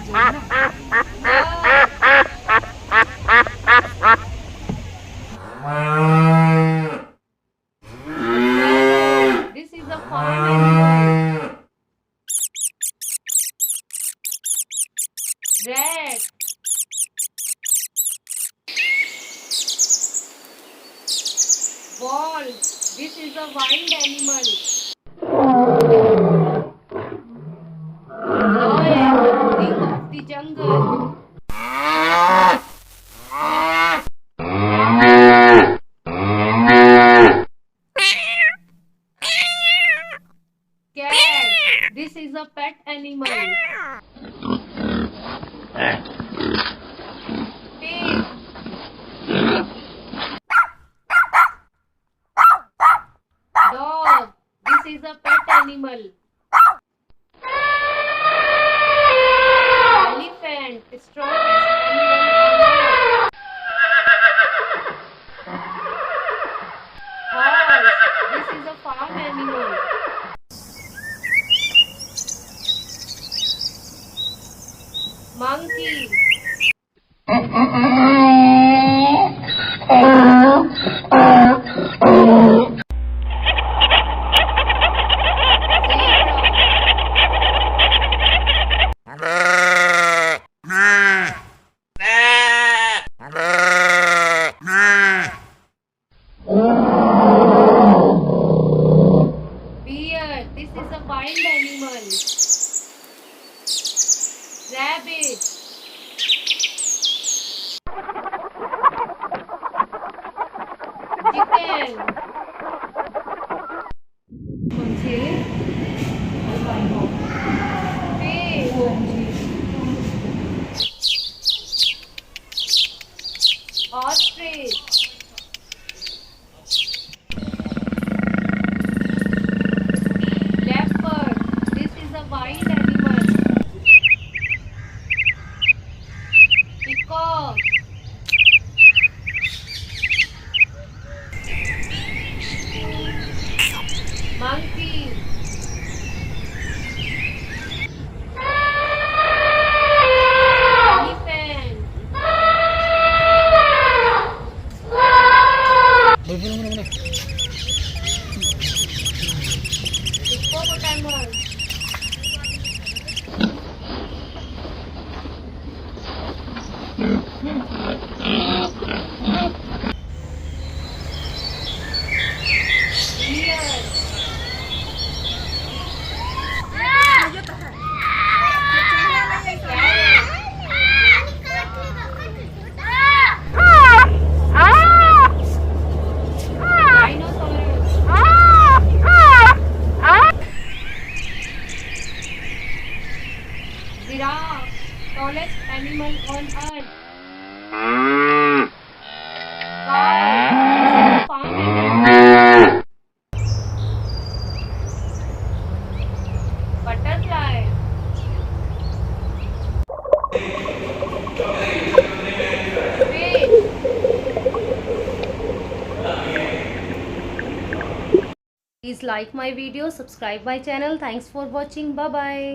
This is a farm animal. Rat. Wolf. This is a wild animal. Lion. King of the jungle. Cat. This is a pet animal. Pig. Dog. This is a pet animal. Elephant. Strongest animal on earth. Horse. This is a farm animal. Monkey. Bear. This is a wild animal. Rabbit. Chicken. Pig. Ostrich. Leopard. This is a wild animal. Peacock. Monkey. Elephant. Hippopotamus. Deer. Rhinoceros. Giraffe. Tallest animal on earth. Cow. This is a farm animal. Butterfly. Fish. Please like my video, subscribe my channel. Thanks for watching. Bye bye.